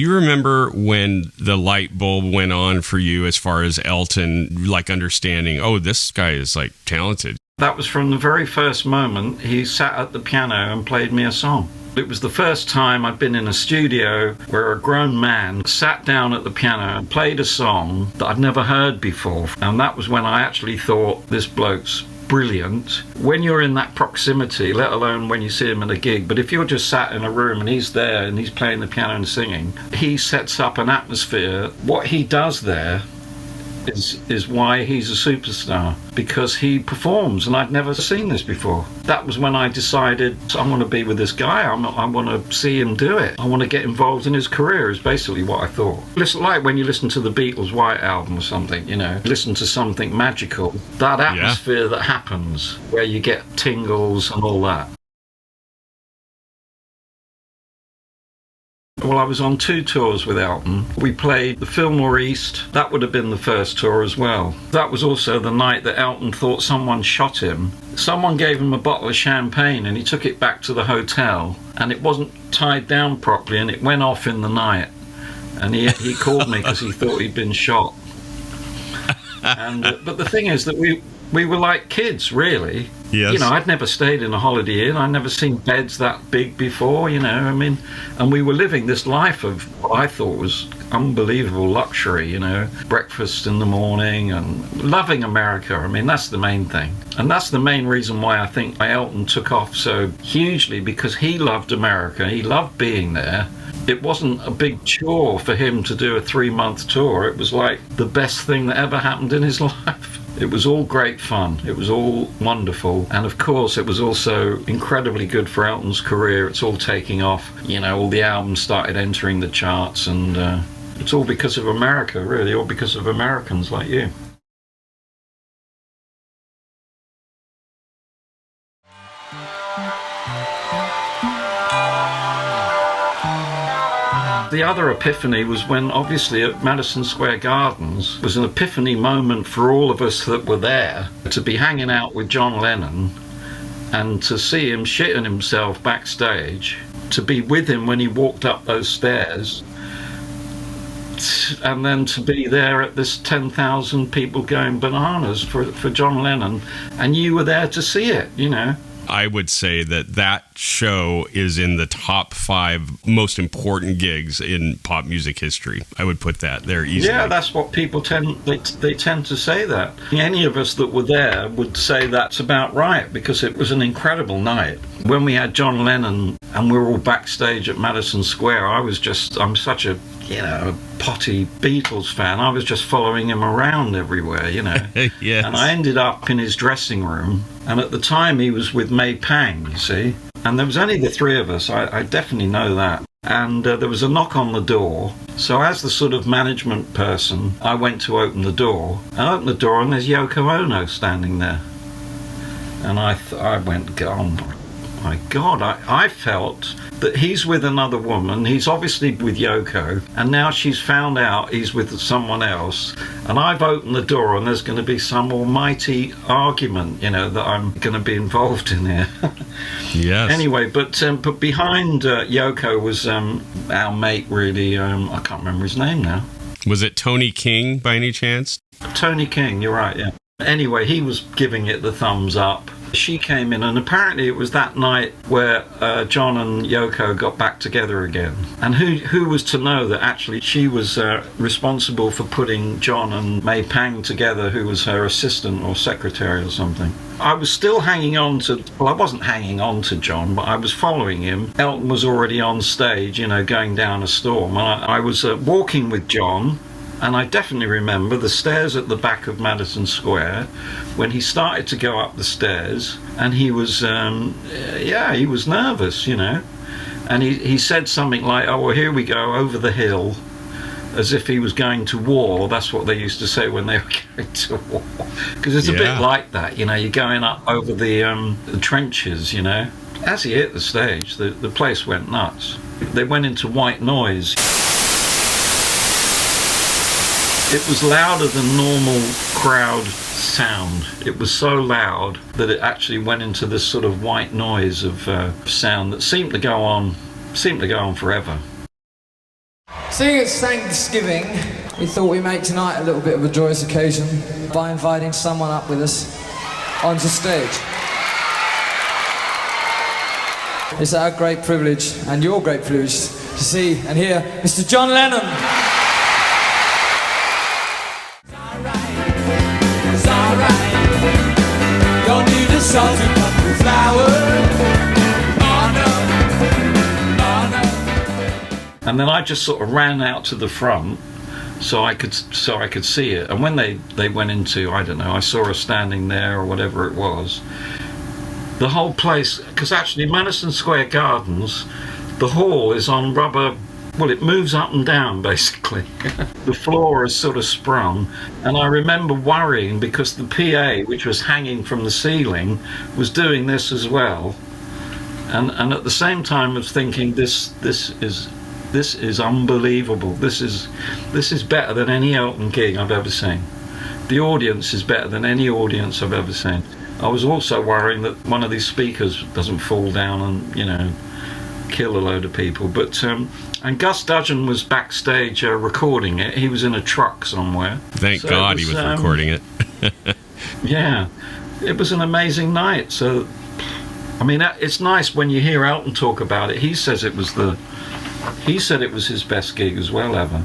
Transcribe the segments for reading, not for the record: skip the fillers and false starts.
you remember when the light bulb went on for you as far as Elton, like understanding, oh, this guy is like talented? That was from the very first moment he sat at the piano and played me a song. It was the first time I'd been in a studio where a grown man sat down at the piano and played a song that I'd never heard before. And that was when I actually thought, this bloke's brilliant. When you're in that proximity, let alone when you see him at a gig, but if you're just sat in a room and he's there and he's playing the piano and singing, he sets up an atmosphere. What he does there is why he's a superstar, because he performs, and I'd never seen this before. That was when I decided I want to be with this guy. I want to see him do it. I want to get involved in his career, is basically what I thought. Listen, like when you listen to the Beatles' White Album or something, you know, listen to something magical, that atmosphere that happens where you get tingles and all that. Well, I was on 2 tours with Elton. We played the Fillmore East. That would have been the first tour as well. That was also the night that Elton thought someone shot him. Someone gave him a bottle of champagne and he took it back to the hotel, and it wasn't tied down properly and it went off in the night. And he called me because he thought he'd been shot. And but the thing is that we were like kids, really. Yes. You know, I'd never stayed in a Holiday Inn. I'd never seen beds that big before, you know. I mean, and we were living this life of what I thought was unbelievable luxury, you know. Breakfast in the morning and loving America. I mean, that's the main thing. And that's the main reason why I think Elton took off so hugely, because he loved America. He loved being there. It wasn't a big chore for him to do a 3-month tour. It was like the best thing that ever happened in his life. It was all great fun. It was all wonderful. And of course, it was also incredibly good for Elton's career. It's all taking off. You know, all the albums started entering the charts, and it's all because of America, really, all because of Americans like you. The other epiphany was when, obviously, at Madison Square Gardens was an epiphany moment for all of us that were there, to be hanging out with John Lennon and to see him shitting himself backstage, to be with him when he walked up those stairs, and then to be there at this 10,000 people going bananas for John Lennon, and you were there to see it, you know. I would say that show is in the top 5 most important gigs in pop music history. I would put that there easily. Yeah, that's what people they tend to say that. Any of us that were there would say that's about right, because it was an incredible night. When we had John Lennon and we were all backstage at Madison Square, I'm such a, you know, potty Beatles fan. I was just following him around everywhere, you know. Yes. And I ended up in his dressing room, and at the time he was with May Pang, you see. And there was only the 3 of us, I definitely know that. And there was a knock on the door. So as the sort of management person, I went to open the door. I opened the door and there's Yoko Ono standing there. And I went, oh my God, I felt that he's with another woman. He's obviously with Yoko, and now she's found out he's with someone else. And I've opened the door, and there's going to be some almighty argument, you know, that I'm going to be involved in here. Yes. Anyway, but behind Yoko was our mate, really. I can't remember his name now. Was it Tony King by any chance? Tony King, you're right, yeah. Anyway, he was giving it the thumbs up. She came in, and apparently it was that night where John and Yoko got back together again. And who was to know that actually she was responsible for putting John and May Pang together, who was her assistant or secretary or something. I was still hanging on to, well, I wasn't hanging on to John, but I was following him. Elton was already on stage, you know, going down a storm. And I was walking with John. And I definitely remember the stairs at the back of Madison Square when he started to go up the stairs, and he was, he was nervous, you know. And he said something like, oh, well, here we go, over the hill, as if he was going to war. That's what they used to say when they were going to war. Because it's a bit like that, you know, you're going up over the trenches, you know. As he hit the stage, the place went nuts. They went into white noise. It was louder than normal crowd sound. It was so loud that it actually went into this sort of white noise of sound that seemed to go on forever. Seeing it's Thanksgiving, we thought we'd make tonight a little bit of a joyous occasion by inviting someone up with us onto stage. It's our great privilege, and your great privilege, to see and hear Mr. John Lennon. It's alright, don't need a salted pumpkin flower. And then I just sort of ran out to the front so I could see it. And when they went into, I don't know, I saw her standing there or whatever it was. The whole place, because actually Madison Square Gardens, the hall is on rubber. Well, it moves up and down basically. The floor is sort of sprung, and I remember worrying because the PA, which was hanging from the ceiling, was doing this as well. And at the same time, I was thinking, this is unbelievable. This is better than any Elton gig I've ever seen. The audience is better than any audience I've ever seen. I was also worrying that one of these speakers doesn't fall down and, you know, kill a load of people. But and Gus Dudgeon was backstage recording it. He was in a truck somewhere. Thank God he was recording it. Yeah, it was an amazing night. So, I mean, it's nice when you hear Elton talk about it. He said it was his best gig as well ever.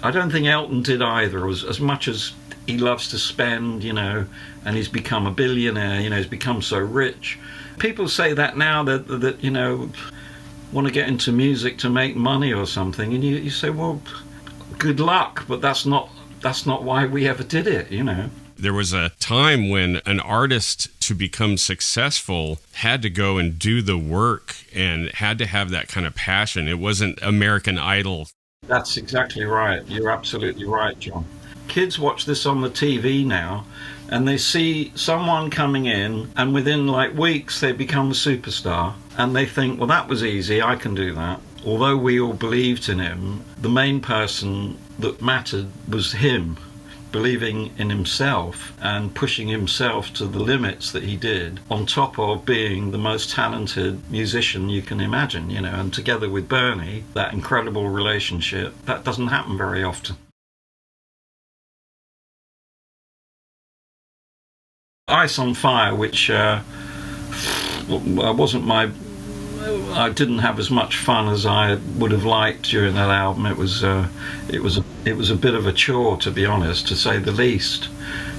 I don't think Elton did either. As much as he loves to spend, you know, and he's become a billionaire, you know, he's become so rich. People say that now that you know, want to get into music to make money or something, and you say, well, good luck, but that's not why we ever did it, you know. There was a time when an artist, to become successful, had to go and do the work and had to have that kind of passion. It wasn't American Idol. That's exactly right. You're absolutely right, John. Kids watch this on the TV now, and they see someone coming in, and within like weeks they become a superstar, and they think, well, that was easy, I can do that. Although we all believed in him, the main person that mattered was him. Believing in himself and pushing himself to the limits that he did, on top of being the most talented musician you can imagine, you know, and together with Bernie, that incredible relationship, that doesn't happen very often. Ice on Fire, which wasn't I didn't have as much fun as I would have liked during that album. It was a bit of a chore, to be honest, to say the least.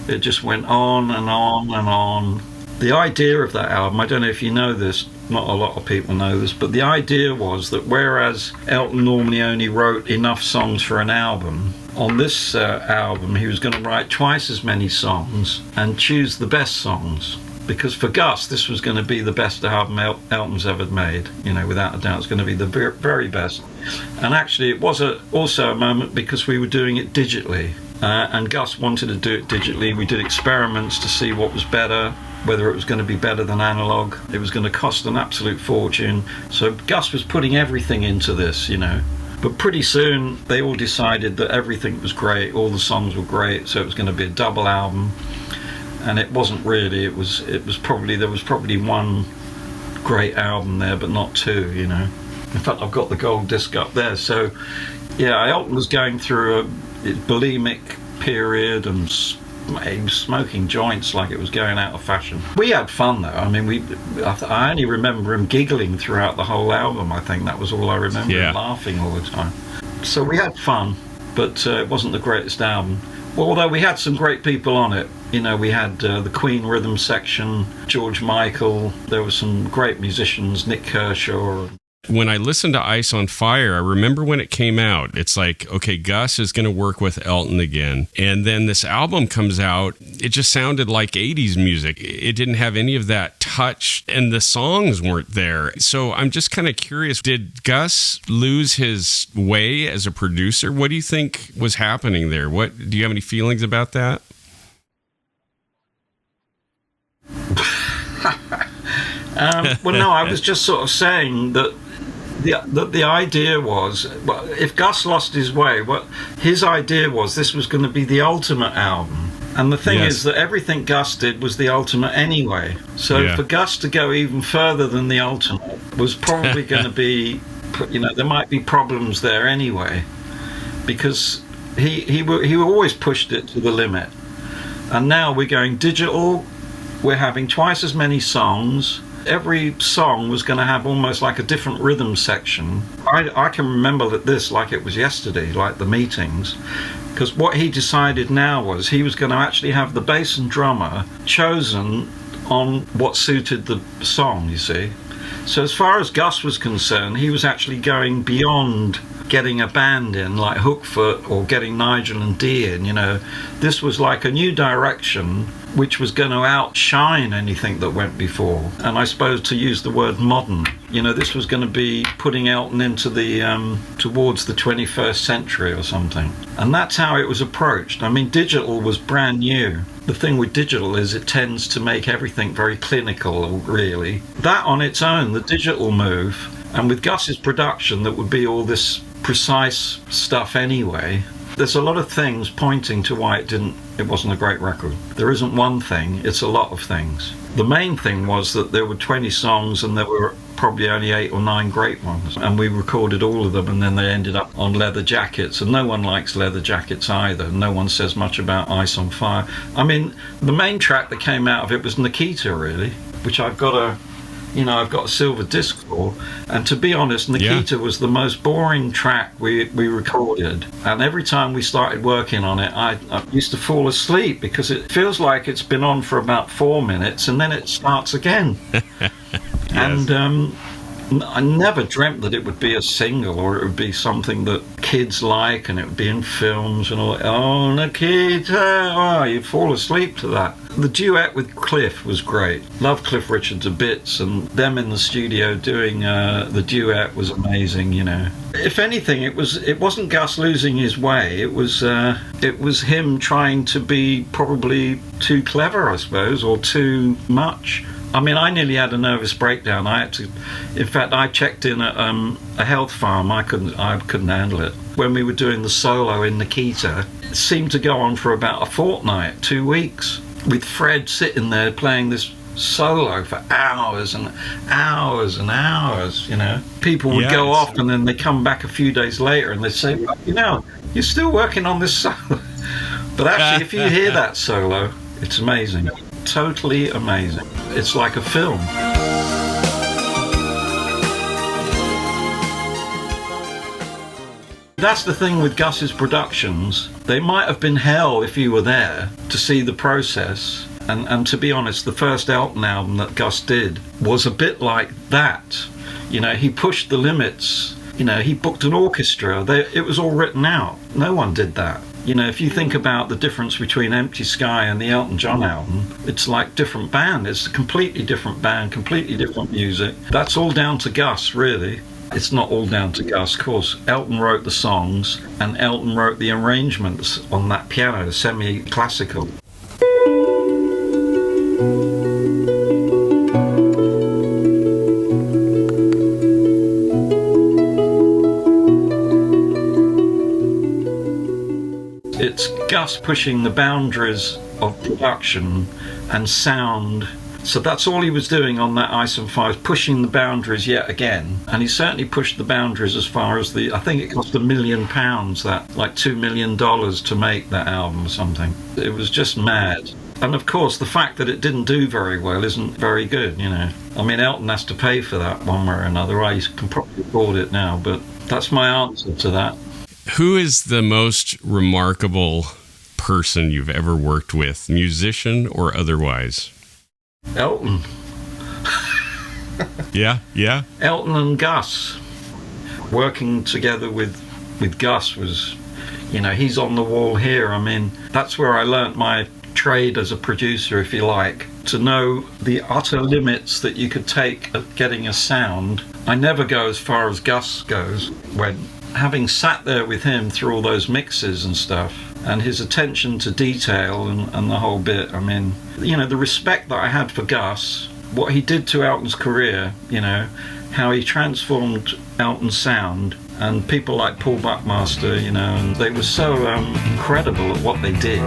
It just went on and on and on. The idea of that album, I don't know if you know this, not a lot of people know this, but the idea was that whereas Elton normally only wrote enough songs for an album, on this album he was going to write twice as many songs and choose the best songs. Because for Gus, this was going to be the best album Elton's ever made. You know, without a doubt, it's going to be the very best. And actually, it was also a moment because we were doing it digitally. And Gus wanted to do it digitally. We did experiments to see what was better, whether it was going to be better than analog. It was going to cost an absolute fortune. So Gus was putting everything into this, you know. But pretty soon, they all decided that everything was great. All the songs were great. So it was going to be a double album. And it wasn't really. It was probably, there was probably one great album there, but not two, you know. In fact, I've got the gold disc up there. So, yeah, Elton was going through a bulimic period and he was smoking joints like it was going out of fashion. We had fun though. I mean, I only remember him giggling throughout the whole album. I think that was all I remember. Yeah. Him laughing all the time. So we had fun, but it wasn't the greatest album. Well, although we had some great people on it. You know, we had the Queen rhythm section, George Michael. There were some great musicians, Nick Kershaw. When I listened to Ice on Fire, I remember when it came out, it's like, okay, Gus is going to work with Elton again. And then this album comes out, it just sounded like 80s music. It didn't have any of that touch, and the songs weren't there. So I'm just kind of curious, did Gus lose his way as a producer? What do you think was happening there? Do you have any feelings about that? Well, no, I was just sort of saying that the idea was, well, if Gus lost his way, his idea was this was going to be the ultimate album. And the thing Yes. is that everything Gus did was the ultimate anyway. So Yeah. for Gus to go even further than the ultimate was probably going to be, there might be problems there anyway, because he always pushed it to the limit. And now we're going digital. We're having twice as many songs. Every song was going to have almost like a different rhythm section. I can remember this like it was yesterday, like the meetings, because what he decided now was he was going to actually have the bass and drummer chosen on what suited the song, you see. So as far as Gus was concerned, he was actually going beyond getting a band in like Hookfoot or getting Nigel and Dee in, This was like a new direction which was going to outshine anything that went before. And I suppose, to use the word modern, this was going to be putting Elton into the towards the 21st century or something. And that's how it was approached. I mean, digital was brand new. The thing with digital is it tends to make everything very clinical, really. That on its own, the digital move, and with Gus's production, that would be all this precise stuff anyway. There's a lot of things pointing to why it wasn't a great record. There isn't one thing, it's a lot of things. The main thing was that there were 20 songs and there were probably only 8 or 9 great ones, and we recorded all of them, and then they ended up on Leather Jackets, and no one likes Leather Jackets either. No one says much about Ice on Fire. I mean, the main track that came out of it was Nikita, really, which I've got a silver disc for, and to be honest, Nikita was the most boring track we recorded, and every time we started working on it, I used to fall asleep because it feels like it's been on for about 4 minutes and then it starts again. Yes. And I never dreamt that it would be a single, or it would be something that kids like, and it would be in films and all. Oh, Nikita! You fall asleep to that. The duet with Cliff was great. Love Cliff Richard to bits, and them in the studio doing the duet was amazing. If anything, it wasn't Gus losing his way. It was him trying to be probably too clever, I suppose, or too much. I mean, I nearly had a nervous breakdown. In fact, I checked in at a health farm. I couldn't handle it. When we were doing the solo in Nikita, it seemed to go on for about a fortnight, 2 weeks, with Fred sitting there playing this solo for hours and hours and hours, People would go off and then they come back a few days later and they say, well, you're still working on this solo. But actually, if you hear that solo, it's amazing. Totally amazing. It's like a film. That's the thing with Gus's productions. They might have been hell if you were there to see the process. And to be honest, the first Elton album that Gus did was a bit like that. He pushed the limits. He booked an orchestra. It was all written out. No one did that. If you think about the difference between Empty Sky and the Elton John album, it's like different band. It's a completely different band, completely different music. That's all down to Gus, really. It's not all down to Gus, of course. Elton wrote the songs, and Elton wrote the arrangements on that piano, semi-classical. It's Gus pushing the boundaries of production and sound. So that's all he was doing on that Ice and Fire, pushing the boundaries yet again. And he certainly pushed the boundaries as far as I think it cost £1 million, like $2 million to make that album or something. It was just mad. And of course, the fact that it didn't do very well isn't very good, I mean, Elton has to pay for that one way or another. I can probably afford it now, but that's my answer to that. Who is the most remarkable person you've ever worked with, musician or otherwise? Elton. Yeah. Elton and Gus. Working together with Gus was, he's on the wall here. I mean, that's where I learnt my trade as a producer, if you like, to know the utter limits that you could take at getting a sound. I never go as far as Gus goes. Having sat there with him through all those mixes and stuff, and his attention to detail and the whole bit, I mean, the respect that I had for Gus, what he did to Elton's career, how he transformed Elton's sound, and people like Paul Buckmaster, and they were so incredible at what they did.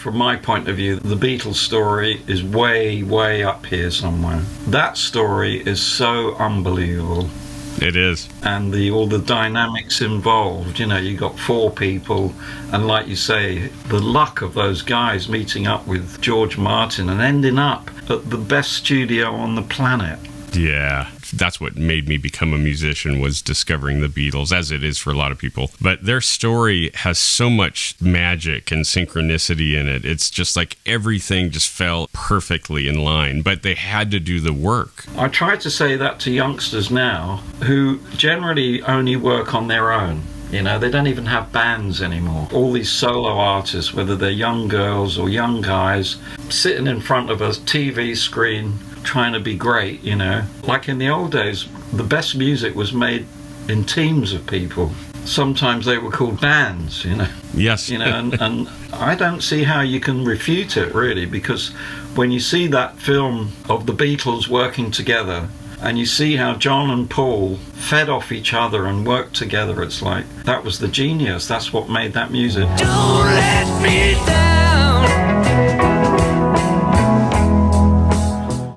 from my point of view, the Beatles story is way, way up here somewhere. That story is so unbelievable. It is. And all the dynamics involved. You know, you got four people, and like you say, the luck of those guys meeting up with George Martin and ending up at the best studio on the planet. Yeah, that's what made me become a musician, was discovering the Beatles, as it is for a lot of people. But their story has so much magic and synchronicity in it. It's just like everything just fell perfectly in line, but they had to do the work. I try to say that to youngsters now who generally only work on their own. You know, they don't even have bands anymore. All these solo artists, whether they're young girls or young guys, sitting in front of a TV screen trying to be great, you know. Like in the old days, the best music was made in teams of people. Sometimes they were called bands, you know. Yes. You know, and I don't see how you can refute it, really, because when you see that film of the Beatles working together, and you see how John and Paul fed off each other and worked together, it's like, that was the genius. That's what made that music. Don't let me down.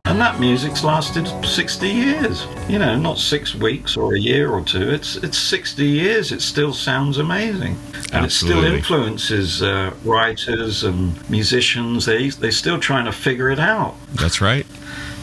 And that music's lasted 60 years. You know, not 6 weeks or a year or two. It's 60 years. It still sounds amazing. And Absolutely. it still influences writers and musicians. They're still trying to figure it out. That's right.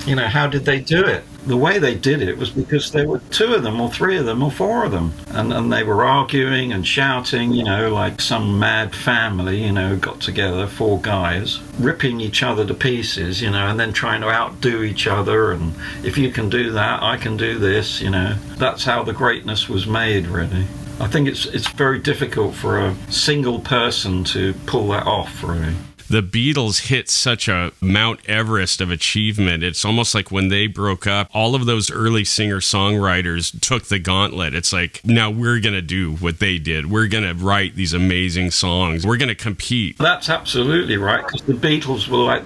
You know, how did they do it? The way they did it was because there were 2 of them or 3 of them or 4 of them. And they were arguing and shouting, you know, like some mad family, you know, got together, 4 guys, ripping each other to pieces, you know, and then trying to outdo each other. And if you can do that, I can do this, you know. That's how the greatness was made, really. I think it's very difficult for a single person to pull that off, really. The Beatles hit such a Mount Everest of achievement. It's almost like when they broke up, all of those early singer-songwriters took the gauntlet. It's like, now we're going to do what they did. We're going to write these amazing songs. We're going to compete. That's absolutely right, because the Beatles were like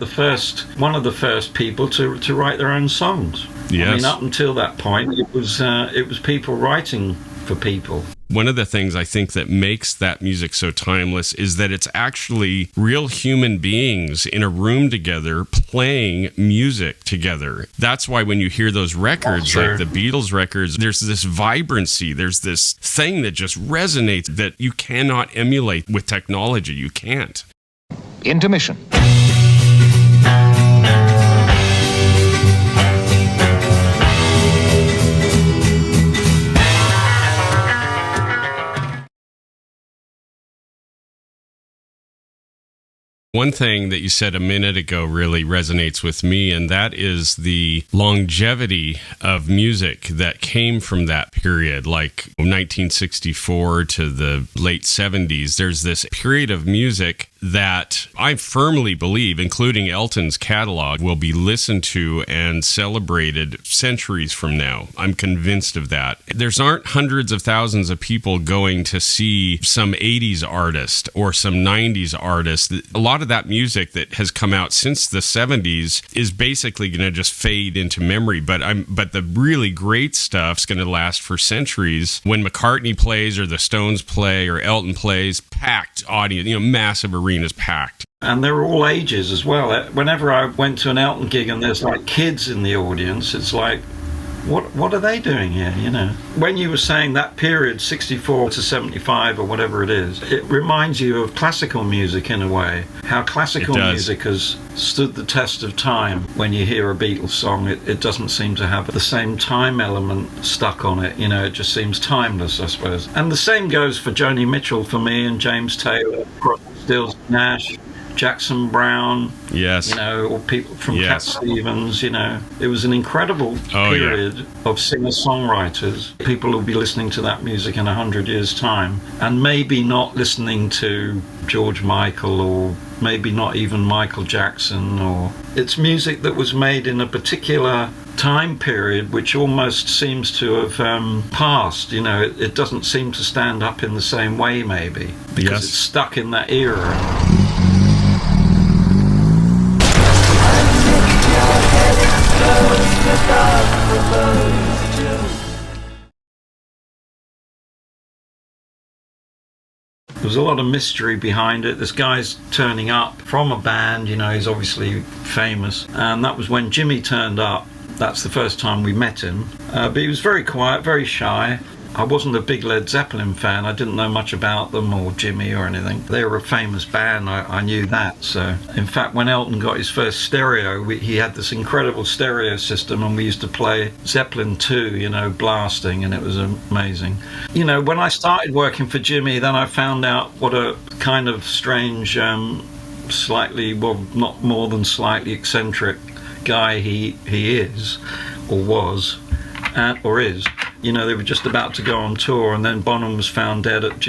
one of the first people to write their own songs. Yes. I mean, up until that point, it was people writing for people. One of the things I think that makes that music so timeless is that it's actually real human beings in a room together playing music together. That's why when you hear those records, like the Beatles records, there's this vibrancy, there's this thing that just resonates that you cannot emulate with technology. You can't. Intermission. One thing that you said a minute ago really resonates with me, and that is the longevity of music that came from that period, like 1964 to the late 70s. There's this period of music that I firmly believe, including Elton's catalog, will be listened to and celebrated centuries from now. I'm convinced of that. There's aren't hundreds of thousands of people going to see some 80s artist or some 90s artist. A lot of that music that has come out since the 70s is basically going to just fade into memory, but the really great stuff's going to last for centuries. When McCartney plays or the Stones play or Elton plays, packed audience, massive arenas packed. And they're all ages as well. Whenever I went to an Elton gig and there's like kids in the audience, it's like, what are they doing here, When you were saying that period, 64 to 75 or whatever it is, it reminds you of classical music in a way. How classical music has stood the test of time. When you hear a Beatles song, it doesn't seem to have the same time element stuck on it, it just seems timeless, I suppose. And the same goes for Joni Mitchell for me, and James Taylor, Crosby, Stills, Nash, Jackson Brown, yes, or people from Cat Stevens, It was an incredible period of singer-songwriters. People will be listening to that music in 100 years' time and maybe not listening to George Michael or maybe not even Michael Jackson. Or it's music that was made in a particular time period which almost seems to have passed. It doesn't seem to stand up in the same way, maybe, because it's stuck in that era. was a lot of mystery behind it. This guy's turning up from a band, he's obviously famous. And that was when Jimmy turned up. That's the first time we met him. But he was very quiet, very shy. I wasn't a big Led Zeppelin fan. I didn't know much about them or Jimmy or anything. They were a famous band. I knew that. So, in fact, when Elton got his first stereo, he had this incredible stereo system, and we used to play Zeppelin 2, blasting, and it was amazing. When I started working for Jimmy, then I found out what a kind of strange, slightly, well, not more than slightly eccentric guy he is, or was, or is. They were just about to go on tour, and then Bonham was found dead at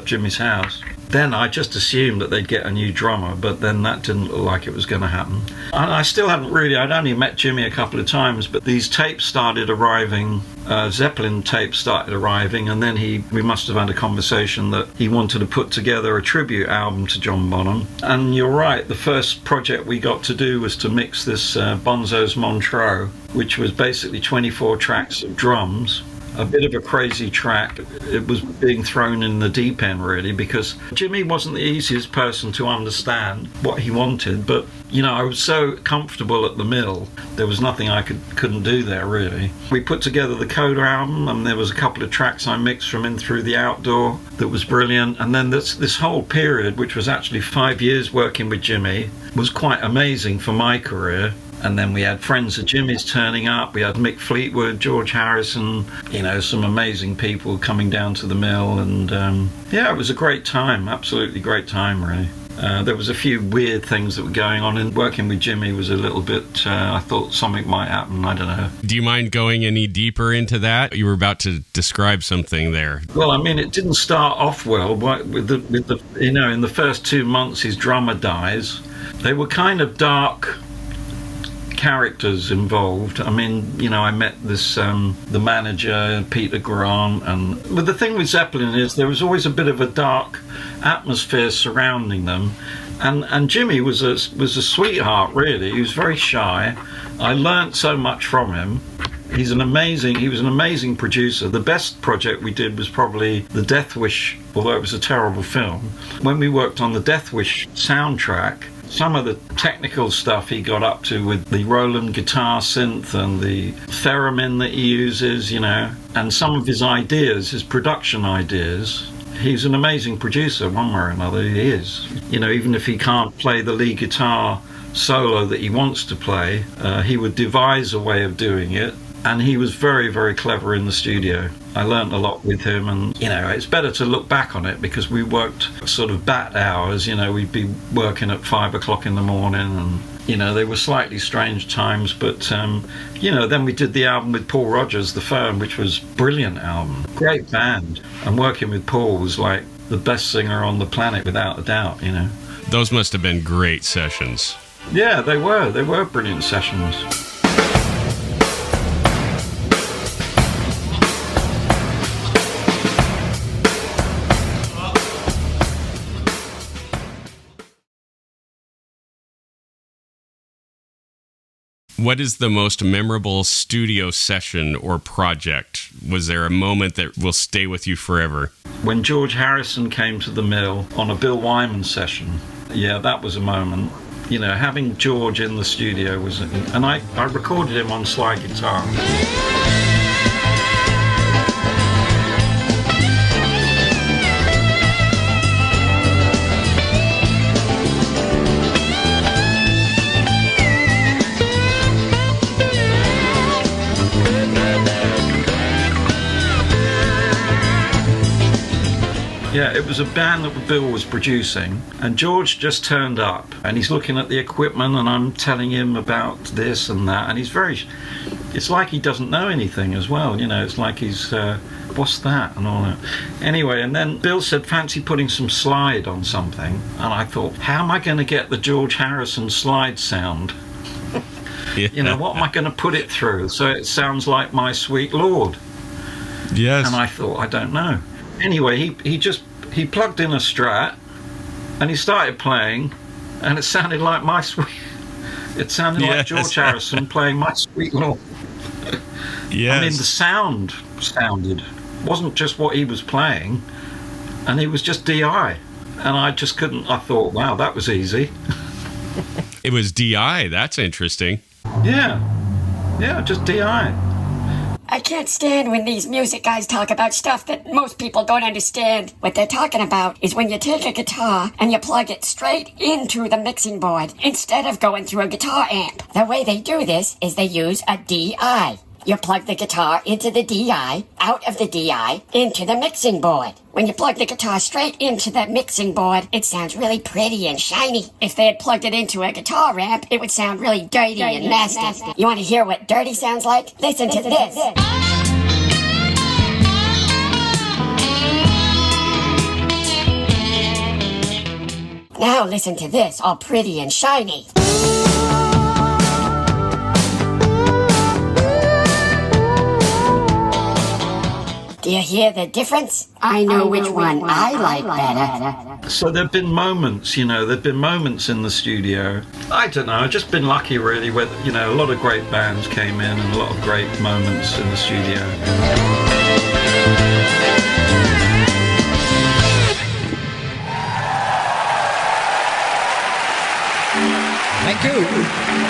Jimmy's house. Then I just assumed that they'd get a new drummer, but then that didn't look like it was going to happen. And I still hadn't really, I'd only met Jimmy a couple of times, but these tapes started arriving, Zeppelin tapes started arriving, and then we must have had a conversation that he wanted to put together a tribute album to John Bonham. And you're right, the first project we got to do was to mix this Bonzo's Montreux, which was basically 24 tracks of drums. A bit of a crazy track. It was being thrown in the deep end, really, because Jimmy wasn't the easiest person to understand what he wanted, but I was so comfortable at the mill, there was nothing I couldn't do there, really. We put together the Coda album, and there was a couple of tracks I mixed from In Through the Outdoor that was brilliant. And then this whole period, which was actually 5 years working with Jimmy, was quite amazing for my career. And then we had friends of Jimmy's turning up. We had Mick Fleetwood, George Harrison, some amazing people coming down to the mill. And it was a great time, absolutely great time, really. There was a few weird things that were going on, and working with Jimmy was a little bit, I thought something might happen, I don't know. Do you mind going any deeper into that? You were about to describe something there. Well, it didn't start off well. With the in the first 2 months his drummer dies. They were kind of dark characters involved. I met this the manager, Peter Grant, but the thing with Zeppelin is there was always a bit of a dark atmosphere surrounding them, and Jimmy was a sweetheart, really. He was very shy. I learnt so much from him. He was an amazing producer. The best project we did was probably the Death Wish, although it was a terrible film. When we worked on the Death Wish soundtrack, some of the technical stuff he got up to with the Roland guitar synth and the theremin that he uses, and some of his ideas, his production ideas. He's an amazing producer, one way or another, he is. Even if he can't play the lead guitar solo that he wants to play, he would devise a way of doing it. And he was very, very clever in the studio. I learnt a lot with him, and it's better to look back on it because we worked sort of bat hours. We'd be working at 5 o'clock in the morning, and they were slightly strange times. But then we did the album with Paul Rodgers, The Firm, which was a brilliant album, great band, and working with Paul was like the best singer on the planet without a doubt. Those must have been great sessions. Yeah, they were brilliant sessions. What is the most memorable studio session or project? Was there a moment that will stay with you forever? When George Harrison came to the mill on a Bill Wyman session. Yeah, that was a moment. Having George in the studio was... And I recorded him on slide guitar. Yeah, it was a band that Bill was producing, and George just turned up, and he's looking at the equipment, and I'm telling him about this and that, and it's like he doesn't know anything as well, it's like he's, what's that, and all that. Anyway, and then Bill said, fancy putting some slide on something, and I thought, how am I going to get the George Harrison slide sound? Yeah. What am I going to put it through so it sounds like My Sweet Lord? Yes. And I thought, I don't know. Anyway, he plugged in a Strat, and he started playing, and it sounded like It sounded like George Harrison playing My Sweet Lord. Yes. The sound sounded, wasn't just what he was playing, and it was just DI. And I just couldn't. I thought, wow, that was easy. It was DI. That's interesting. Yeah, just DI. I can't stand when these music guys talk about stuff that most people don't understand. What they're talking about is when you take a guitar and you plug it straight into the mixing board instead of going through a guitar amp. The way they do this is they use a DI. You plug the guitar into the DI, out of the DI, into the mixing board. When you plug the guitar straight into the mixing board, it sounds really pretty and shiny. If they had plugged it into a guitar amp, it would sound really dirty and nasty. You want to hear what dirty sounds like? Listen to this. Now listen to this, all pretty and shiny. Do you hear the difference? I know which one I like better. So there've been moments, there've been moments in the studio. I don't know, I've just been lucky really where, a lot of great bands came in and a lot of great moments in the studio. Thank you.